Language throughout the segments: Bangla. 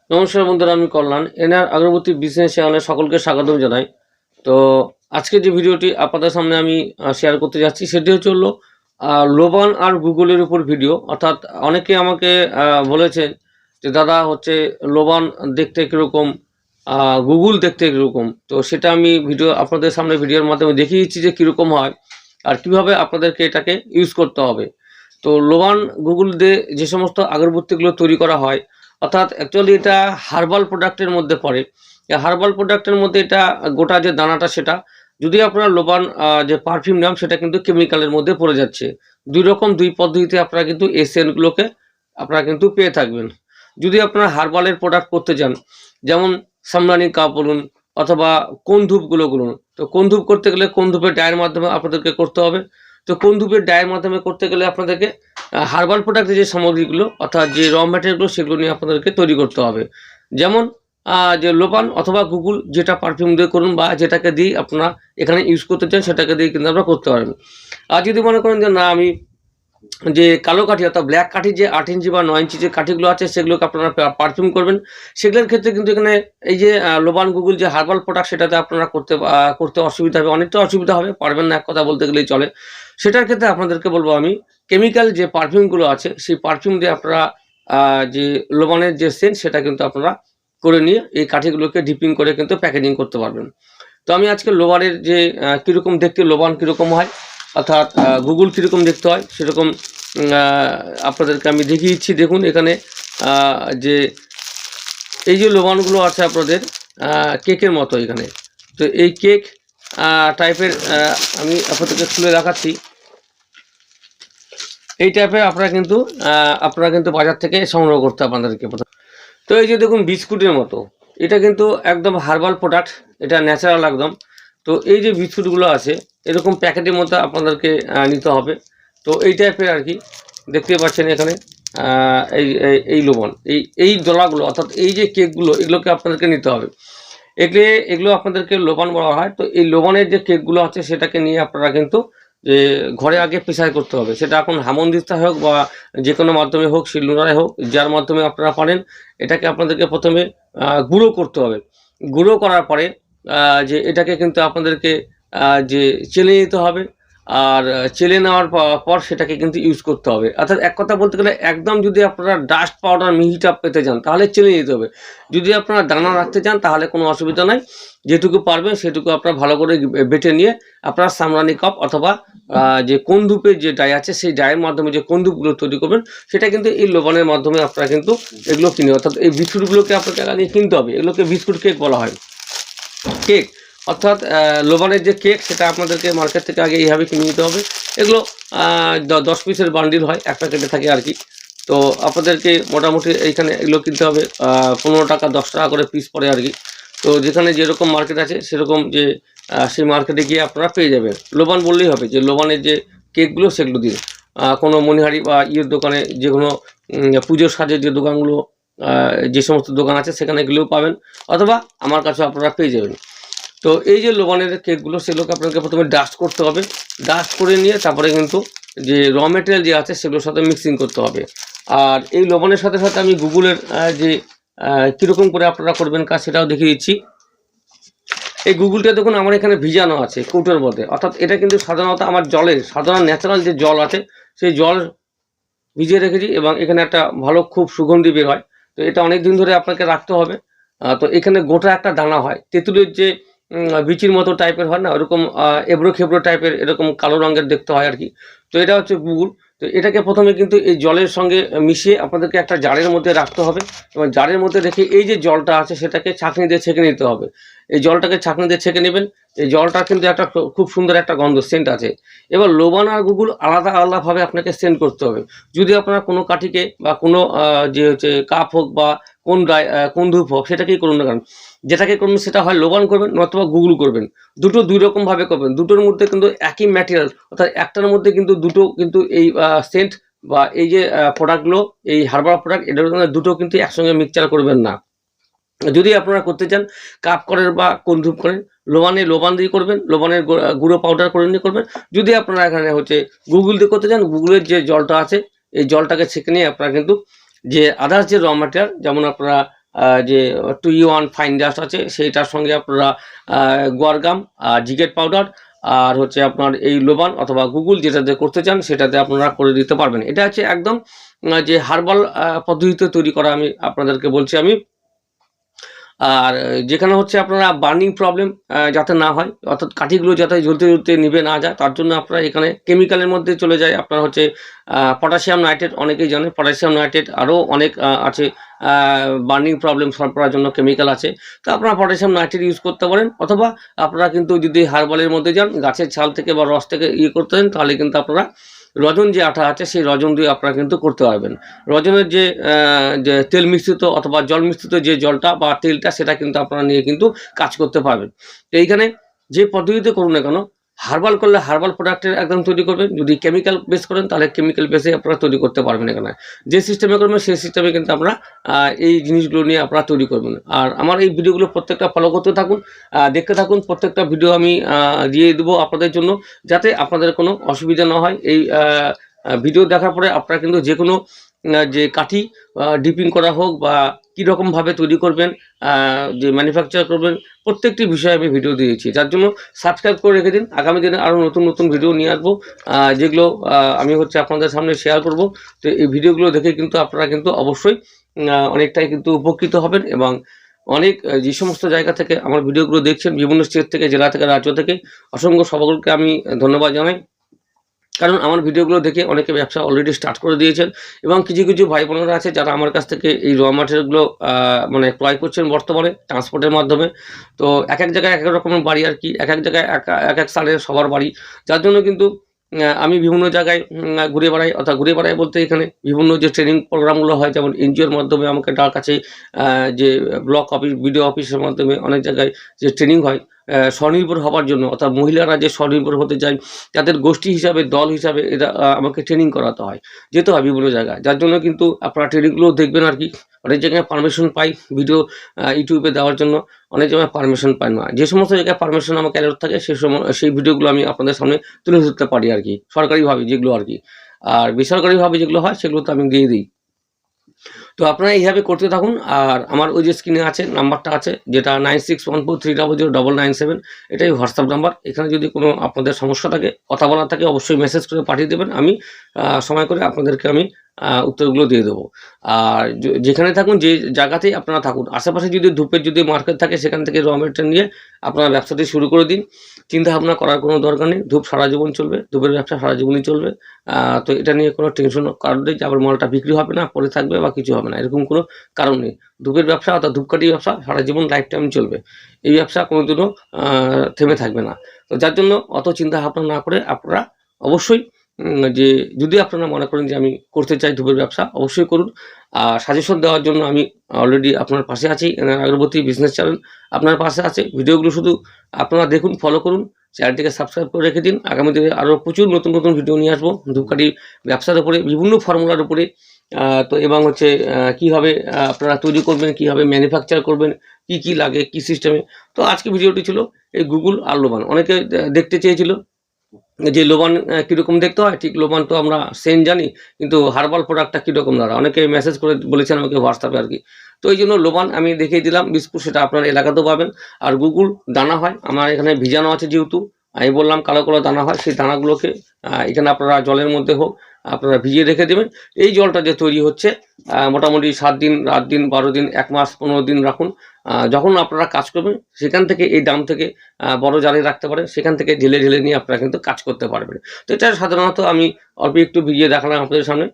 নমস্কার বন্ধুরা, আমি কল্যাণ এনআর আগরবতী বিজনেস চ্যানেলে সকলকে স্বাগত জানাই। তো আজকে যে ভিডিওটি আপনাদের সামনে আমি শেয়ার করতে যাচ্ছি সেটি হলো লোবান আর গুগলের উপর ভিডিও। অর্থাৎ অনেকে আমাকে বলেছেন যে দাদা লোবান দেখতে কীরকম, গুগল দেখতে কীরকম। তো সেটা আমি আপনাদের সামনে ভিডিওর মাধ্যমে দেখিয়ে দিচ্ছি যে কীরকম হয় আর কিভাবে আপনাদেরকে এটাকে ইউজ করতে হবে। তো লোবান গুগল দিয়ে যে সমস্ত আগরবত্তিগুলো তৈরি করা হয়, অর্থাৎ অ্যাকচুয়ালি এটা হার্বাল প্রোডাক্টের মধ্যে পড়ে। হার্বাল প্রোডাক্টের মধ্যে এটা গোটা যে দানাটা সেটা, যদি আপনারা লোবান যে পারফিউম নাম সেটা কিন্তু কেমিক্যালের মধ্যে পড়ে যাচ্ছে। দুই পদ্ধতিতে আপনারা কিন্তু এই সেন্টগুলোকে আপনারা কিন্তু পেয়ে থাকবেন। যদি আপনারা হার্বালের প্রোডাক্ট করতে চান, যেমন সামরানি কাপ বলুন অথবা কোন ধূপগুলো বলুন, তো কোন ধূপ করতে গেলে কোন ধূপের ডায়ের মাধ্যমে আপনাদেরকে করতে হবে। তো কোন ধূপের ডায়ের মাধ্যমে করতে গেলে আপনাদেরকে হার্বাল প্রোডাক্টের যে সামগ্রীগুলো অর্থাৎ যে র ম্যাটেরিয়ালগুলো সেগুলো নিয়ে আপনাদেরকে তৈরি করতে হবে। যেমন যে লোবান অথবা গুগল যেটা পারফিউম দিয়ে করুন বা যেটাকে দিয়ে আপনারা এখানে ইউজ করতে চান সেটাকে দিয়ে কিন্তু আপনারা করতে পারেন। আর যদি মনে করেন যে না, আমি যে কালো কাঠি অর্থাৎ ব্ল্যাক কাঠি যে 8 ইঞ্চি বা 9 ইঞ্চি যে কাঠিগুলো আছে সেগুলোকে আপনারা পারফিউম করবেন, সেগুলোর ক্ষেত্রে কিন্তু এখানে এই যে লোবান গুগল যে হার্বাল প্রোডাক্ট সেটাতে আপনারা করতে অসুবিধা হবে, অনেকটা অসুবিধা হবে, পারবেন না এক কথা বলতে গেলেই চলে। সেটার ক্ষেত্রে আপনাদেরকে বলবো আমি কেমিক্যাল যে পারফিউমগুলো আছে সেই পারফিউম দিয়ে আপনারা যে লোবানের যে সেন্ট সেটা কিন্তু আপনারা করে নিয়ে এই কাঠিগুলোকে ডিপিং করে কিন্তু প্যাকেজিং করতে পারবেন। তো আমি আজকে লোবানের যে কীরকম দেখতে লোবান কীরকম হয় অর্থাৎ গুগল কীরকম দেখতে হয় সেরকম আপনাদেরকে আমি দেখিয়ে দিচ্ছি। দেখুন এখানে যে এই যে লোবানগুলো আছে আপনাদের কেকের মতো এখানে, তো এই কেক টাইপের আমি আপনাদেরকে খুলে দেখাচ্ছি। এই টাইপের আপনারা কিন্তু বাজার থেকে সংগ্রহ করতে আপনাদেরকে। তো এই যে দেখুন বিস্কুটের মতো, এটা কিন্তু একদম হার্বাল প্রোডাক্ট, এটা ন্যাচারাল একদম। তো এই যে বিস্কুটগুলো আছে এরকম প্যাকেটের মধ্যে আপনাদেরকে নিতে হবে। তো এই টাইপের আর কি দেখতে পাচ্ছেন এখানে এই লোবন এই দলাগুলো অর্থাৎ এই যে কেকগুলো এগুলোকে আপনাদেরকে নিতে হবে। এগুলো আপনাদেরকে লোবান বলা হয়। তো এই লোবানের যে কেকগুলো আছে সেটাকে নিয়ে আপনারা কিন্তু যে ঘরে আগে প্রেসার করতে হবে, সেটা এখন হামনদিস্তায় হোক বা যে কোনো মাধ্যমে হোক, শিলনোড়ায় হোক, যার মাধ্যমে আপনারা পারেন, এটাকে আপনাদেরকে প্রথমে গুঁড়ো করতে হবে। গুঁড়ো করার পরে যে এটাকে কিন্তু আপনাদেরকে যে চেলে নিতে হবে। আর চেলে নেওয়ার পর সেটাকে কিন্তু ইউজ করতে হবে। অর্থাৎ এক কথা বলতে গেলে একদম যদি আপনারা ডাস্ট পাউডার মিহিটা পেতে চান তাহলে চেলে নিতে হবে। যদি আপনারা দানা রাখতে চান তাহলে কোনো অসুবিধা নাই, যেটুকু পারবেন সেটুকু আপনারা ভালো করে বেটে নিয়ে আপনারা সামরানি কাপ অথবা যে কন্দুপের যে ডাই আছে সেই ডায়ের মাধ্যমে যে কন্দুপগুলো তৈরি করবেন সেটা কিন্তু এই লোবানের মাধ্যমে আপনারা কিন্তু এগুলো কিনে, অর্থাৎ এই বিস্কুটগুলোকে আপনাকে আগে কিনতে হবে। এগুলোকে বিস্কুট কেক বলা হয়। কেক অর্থাৎ লোবানের যে কেক সেটা আপনাদেরকে মার্কেট থেকে আগে এইভাবে কিনে নিতে হবে। এগুলো 10 পিসের বান্ডিল হয়, এক প্যাকেটে থাকে আর কি। তো আপনাদেরকে মোটামুটি এইখানে এগুলো কিনতে হবে 15 টাকা 10 টাকা করে পিস পড়ে আর কি। তো যেখানে যেরকম মার্কেট আছে সেরকম যে সেই মার্কেটে গিয়ে আপনারা পেয়ে যাবেন। লোবান বললেই হবে যে লোবানের যে কেকগুলো সেগুলো দিয়ে কোনো মনিহারি বা ইয়ের দোকানে, যে কোনো পুজোর সাজের যে দোকানগুলো যে সমস্ত দোকান আছে সেখানে গেলেও পাবেন, অথবা আমার কাছেও আপনারা পেয়ে যাবেন। তো এই যে লোবানের কেকগুলো সেগুলোকে আপনাকে প্রথমে ডাস্ট করতে হবে। ডাস্ট করে নিয়ে তারপরে কিন্তু যে র মেটেরিয়াল যে আছে সেগুলোর সাথে মিক্সিং করতে হবে। আর এই লোবানের সাথে সাথে আমি গুগলের যে কীরকম করে আপনারা করবেন কাজ সেটাও দেখিয়ে দিচ্ছি। এই গুগলটা দেখুন আমার এখানে ভিজানো আছে কৌটোর মধ্যে, অর্থাৎ এটা কিন্তু সাধারণত আমার সাধারণ ন্যাচারাল যে জল আছে সেই জল ভিজিয়ে রেখেছি এবং এখানে একটা ভালো খুব সুগন্ধি বের হয়। তো এটা অনেক দিন ধরে আপনাকে রাখতে হবে। তো এখানে গোটা একটা দানা হয়, তেঁতুলের যে বিচির মতো টাইপের হয় না, ওরকম এবড়ো খেবড়ো টাইপের এরকম কালো রঙের দেখতে হয় আর কি। তো এটা হচ্ছে গুগল। তো এটাকে প্রথমে কিন্তু এই জলের সঙ্গে মিশিয়ে আপনাদেরকে একটা জারের মধ্যে রাখতে হবে এবং জারের মধ্যে রেখে এই যে জলটা আছে সেটাকে ছাঁকনি দিয়ে ছেঁকে নিতে হবে। এই জলটাকে ছাঁকনি দিয়ে ছেঁকে নেবেন। এই জলটা কিন্তু একটা খুব সুন্দর একটা গন্ধ সেন্ট আছে। এবার লোবান আর গুগল আলাদা আলাদাভাবে আপনাকে সেন্ড করতে হবে। যদি আপনারা কোনো কাঠিকে বা কোনো যে হচ্ছে কাপ হোক বা কোন ধূপ হোক সেটাকেই করুন না কেন, যেটাকে করবেন সেটা হয় লোবান করবেন নতুবা গুগল করবেন। দুটো দুই রকমভাবে করবেন। দুটোর মধ্যে কিন্তু একই ম্যাটেরিয়াল, অর্থাৎ একটার মধ্যে কিন্তু দুটো কিন্তু এই সেন্ট বা এই যে প্রোডাক্টগুলো, এই হার্বাল প্রোডাক্ট এটার মধ্যে দুটো কিন্তু একসঙ্গে মিক্সচার করবেন না। যদি আপনারা করতে চান কাপ করেন বা কোন ধূপ করেন, লোবান দিয়ে করবেন, লোবানের গুঁড়ো পাউডার করে নিয়ে করবেন। যদি আপনারা এখানে গুগল দিয়ে করতে চান, গুগলের যে জলটা আছে এই জলটাকে ছেঁকে নিয়ে আপনারা কিন্তু যে আদার্স যে র ম্যাটেরিয়াল, যেমন আপনারা যে 2-in-1 ফাইন ডাস্ট আছে সেইটার সঙ্গে আপনারা গোয়ারগাম, জিগেট পাউডার আর হচ্ছে আপনার এই লোবান অথবা গুগল যেটাতে করতে চান সেটাতে আপনারা করে দিতে পারবেন। এটা হচ্ছে একদম যে হার্বাল পদ্ধতিতে তৈরি করা আমি আপনাদেরকে বলছি আমি। আর যেখানে হচ্ছে আপনারা বার্নিং প্রবলেম যাতে না হয়, অর্থাৎ কাঠিগুলো যাতে জ্বলতে জ্বলতে নিভে না যায়, তার জন্য আপনারা এখানে কেমিক্যালের মধ্যে চলে যায়। আপনার হচ্ছে পটাশিয়াম নাইট্রেট, অনেকেই জানে পটাশিয়াম নাইট্রেট, আরও অনেক আছে বার্নিং প্রবলেম সলভ করার জন্য কেমিক্যাল আছে। তো আপনারা পটাশিয়াম নাইট্রেট ইউজ করতে পারেন, অথবা আপনারা কিন্তু যদি হার্বালের মধ্যে যান, গাছের ছাল থেকে বা রস থেকে করতে দেন, তাহলে কিন্তু আপনারা রজন যে আঠা আছে সেই রজন দিয়ে আপনারা কিন্তু করতে পারবেন। রজনের যে তেল মিশ্রিত অথবা জল মিশ্রিত যে জলটা বা তেলটা, সেটা কিন্তু আপনারা নিয়ে কিন্তু কাজ করতে পারবেন। তো এইখানে যে পদ্ধতিতে করুন না কেন, হার্বাল করলে হার্বাল প্রোডাক্টের একদম তৈরি করবেন, যদি কেমিক্যাল বেস করেন তাহলে কেমিক্যাল বেসে আপনারা তৈরি করতে পারবেন। এখানে যে সিস্টেমে করবেন সেই সিস্টেমে কিন্তু আমরা এই জিনিসগুলো নিয়ে আপনারা তৈরি করবেন। আর আমার এই ভিডিওগুলো প্রত্যেকটা ফলো করতে থাকুন, দেখতে থাকুন। প্রত্যেকটা ভিডিও আমি দিয়ে দেবো আপনাদের জন্য, যাতে আপনাদের কোনো অসুবিধা না হয়। এই ভিডিও দেখার পরে আপনারা কিন্তু যে কোনো যে কাঠি ডিপিং করা হোক বা কীরকমভাবে তৈরি করবেন, যে ম্যানুফ্যাকচার করবেন, প্রত্যেকটি বিষয়ে আমি ভিডিও দিয়েছি। যার জন্য সাবস্ক্রাইব করে রেখে দিন, আগামী দিনে আরও নতুন নতুন ভিডিও নিয়ে আসবো, যেগুলো আমি হচ্ছে আপনাদের সামনে শেয়ার করব। তো এই ভিডিওগুলো দেখে কিন্তু আপনারা কিন্তু অবশ্যই অনেকটাই কিন্তু উপকৃত হবেন। এবং অনেক যে সমস্ত জায়গা থেকে আমার ভিডিওগুলো দেখছেন, বিভিন্ন স্টেট থেকে, জেলা থেকে, রাজ্য থেকে, অসংখ্য সকলকে আমি ধন্যবাদ জানাই। কারণ আমার ভিডিওগুলো দেখে অনেকে ব্যবসা অলরেডি স্টার্ট করে দিয়েছেন, এবং কিছু কিছু ভাই বোনেরা আছে যারা আমার কাছ থেকে এই র ম্যাটেরিয়ালগুলো মানে ক্রয় করছেন বর্তমানে ট্রান্সপোর্টের মাধ্যমে। তো এক এক জায়গায় এক এক রকমের বাড়ি আর কি, এক এক জায়গায় এক এক স্থানে সবার বাড়ি। যার জন্য কিন্তু আমি বিভিন্ন জায়গায় ঘুরে বেড়াই, অর্থাৎ ঘুরে বেড়াই বলতে এখানে বিভিন্ন যে ট্রেনিং প্রোগ্রামগুলো হয়, যেমন এনজিওর মাধ্যমে আমাকে তার কাছে যে ব্লক অফিস, বিডিও অফিসের মাধ্যমে অনেক জায়গায় যে ট্রেনিং হয় স্বনির্ভর হওয়ার জন্য, অর্থাৎ মহিলারা যে স্বনির্ভর হতে চায়, তাদের গোষ্ঠী হিসাবে, দল হিসাবে এটা আমাকে ট্রেনিং করাতে হয়, যেতে হয় বিভিন্ন জায়গায়। যার জন্য কিন্তু আপনারা ট্রেনিংগুলো দেখবেন আর কি। অনেক জায়গায় পারমিশন পাই ভিডিও ইউটিউবে দেওয়ার জন্য, অনেক জায়গায় পারমিশন পাই না। যে সমস্ত জায়গায় পারমিশন আমাকে অ্যালাউড থাকে সেই ভিডিওগুলো আমি আপনাদের সামনে তুলে ধরতে পারি আর কি, সরকারিভাবে যেগুলো আর কি। আর বেসরকারিভাবে যেগুলো হয় সেগুলো তো আমি দিয়ে দিই। তো আপনারা এইভাবে করতে থাকুন। আর আমার ওই যে স্ক্রিনে আছে নাম্বারটা আছে, যেটা 9614300997, এটাই হোয়াটসঅ্যাপ নাম্বার। এখানে যদি কোনো আপনাদের সমস্যা থাকে, কথা বলার থাকে, অবশ্যই মেসেজ করে পাঠিয়ে দেবেন। আমি সময় করে আপনাদেরকে আমি উত্তরগুলো দিয়ে দেবো। আর যেখানে থাকুন, যে জায়গাতেই আপনারা থাকুন, আশেপাশে যদি ধূপের যদি মার্কেট থাকে, সেখান থেকে র মেটেরিয়াল নিয়ে আপনারা ব্যবসাটি শুরু করে দিন। চিন্তা ভাবনা করার কোনো দরকার নেই, ধূপ সারা জীবন চলবে, ধূপের ব্যবসা সারা জীবনই চলবে। তো এটা নিয়ে কোনো টেনশন কারণ নেই যে আবার মালটা বিক্রি হবে না, পড়ে থাকবে বা কিছু হবে না, এরকম কোনো কারণ নেই। ধূপের ব্যবসা অর্থাৎ ধূপকাঠি ব্যবসা সারা জীবন লাইফ টাইম চলবে। এই ব্যবসা কোনোদিনও থেমে থাকবে না। তো যার জন্য অত চিন্তা ভাবনা না করে আপনারা অবশ্যই যে যদি আপনারা মনে করেন যে আমি করতে চাই ধূপের ব্যবসা, অবশ্যই করুন। আর সাজেশন দেওয়ার জন্য আমি অলরেডি আপনার পাশে আছি। এনআর আগরবতী বিজনেস চ্যানেল আপনার পাশে আছে। ভিডিওগুলো শুধু আপনারা দেখুন, ফলো করুন, চ্যানেলটিকে সাবস্ক্রাইব করে রেখে দিন। আগামী দিনে আরও প্রচুর নতুন নতুন ভিডিও নিয়ে আসবো ধূপকাঠি ব্যবসার উপরে, বিভিন্ন ফর্মুলার উপরে। তো এবং হচ্ছে কীভাবে আপনারা তৈরি করবেন, কীভাবে ম্যানুফ্যাকচার করবেন, কি কি লাগে, কি সিস্টেমে। তো আজকে ভিডিওটি ছিল এই গুগল আর লোবান। অনেকে দেখতে চেয়েছিল যে লোবান কীরকম দেখতে হয়, ঠিক লোবান তো আমরা সেম জানি, কিন্তু হার্বাল প্রোডাক্টটা কীরকম দাঁড়া, অনেকে মেসেজ করে বলেছেন আমাকে হোয়াটসঅ্যাপে আর কি। তো এই জন্য লোবান আমি দেখিয়ে দিলাম বিস্কুট, সেটা আপনার এলাকাতেও পাবেন। আর গুগল দানা হয়, আমার এখানে ভিজানো আছে, যেহেতু আমি বললাম কালো কালো দানা হয়, সেই দানাগুলোকে এখানে আপনারা জলের মধ্যে হোক আপনারা ভিজিয়ে রেখে দেবেন। এই জলটা যে তৈরি হচ্ছে মোটামুটি 7 দিন, 8 দিন, 12 দিন, 1 মাস, 15 দিন রাখুন। যখন আপনারা কাজ করবেন সেখান থেকে এই দাম থেকে বড় জারে রাখতে পারেন, সেখান থেকে ঢেলে ঢেলে নিয়ে আপনারা কিন্তু কাজ করতে পারবেন। তো এটা সাধারণত আমি অল্প একটু ভিজিয়ে দেখালাম আপনাদের সামনে।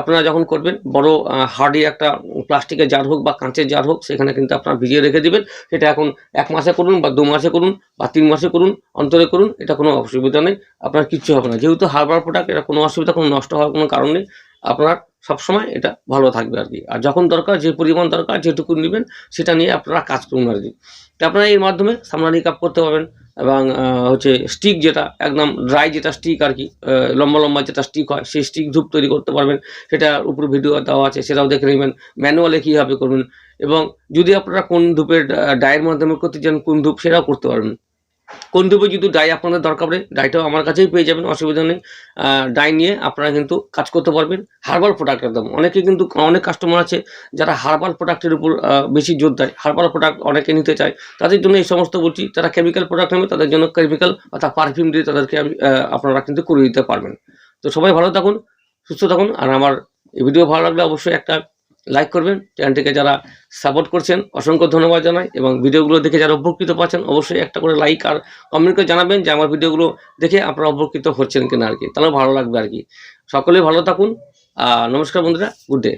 আপনারা যখন করবেন, বড় হার্ডি একটা প্লাস্টিকের জার হোক বা কাঁচের জার হোক, সেখানে কিন্তু আপনারা ভিজিয়ে রেখে দেবেন। সেটা এখন 1 মাসে করুন বা 2 মাসে করুন বা 3 মাসে করুন, অন্তরে করুন, এটা কোনো অসুবিধা নেই, আপনার কিচ্ছু হবে না। যেহেতু হার্বাল প্রোডাক্ট, এটা কোনো অসুবিধা, কোনো নষ্ট হওয়ার কোনো কারণ নেই। আপনার সবসময় এটা ভালো থাকবে আর কি। আর যখন দরকার, যে পরিমাণ দরকার, যেটুকু নেবেন সেটা নিয়ে আপনারা কাজ করুন আর কি। তো আপনারা এর মাধ্যমে সামনানি কাপ করতে পারবেন। এবং হচ্ছে স্টিক, যেটা একদম ড্রাই যেটা স্টিক আর কি, লম্বা লম্বা যেটা স্টিক হয়, সেই স্টিক ধূপ তৈরি করতে পারবেন। সেটার উপর ভিডিও দেওয়া আছে, সেটাও দেখে নেবেন। ম্যানুয়ালে কীভাবে করবেন, এবং যদি আপনারা কোন ধূপের ডায়ের মাধ্যমে করতে চান, কোন ধূপ, সেটাও করতে পারবেন। কোন টিউবে যদি ডাই আপনাদের দরকার পড়ে ডাইটাও আমার কাছেই পেয়ে যাবেন, অসুবিধা নেই। ডাই নিয়ে আপনারা কিন্তু কাজ করতে পারবেন। হার্বাল প্রোডাক্ট একদম, অনেকে কিন্তু অনেক কাস্টমার আছে যারা হার্বাল প্রোডাক্টের উপর বেশি জোর দেয়, হার্বাল প্রোডাক্ট অনেকে নিতে চায়, তাদের জন্য এই সমস্ত বলছি। যারা কেমিক্যাল প্রোডাক্ট নেবে তাদের জন্য কেমিক্যাল অর্থাৎ পারফিউম দিয়ে তাদেরকে আপনারা কিন্তু করে দিতে পারবেন। তো সবাই ভালো থাকুন, সুস্থ থাকুন। আর আমার এই ভিডিও ভালো লাগলে অবশ্যই একটা লাইক করবেন। চ্যানেলটিকে যারা সাপোর্ট করছেন অসংখ্য ধন্যবাদ জানাই, এবং ভিডিওগুলো দেখে যারা উপকৃত পাচ্ছেন অবশ্যই একটা করে লাইক আর কমেন্ট করে জানাবেন যে আমার ভিডিওগুলো দেখে আপনারা উপকৃত হচ্ছেন কিনা আর কি, তাহলে ভালো লাগবে আর কি। সকলেই ভালো থাকুন। নমস্কার বন্ধুরা, গুড ডে।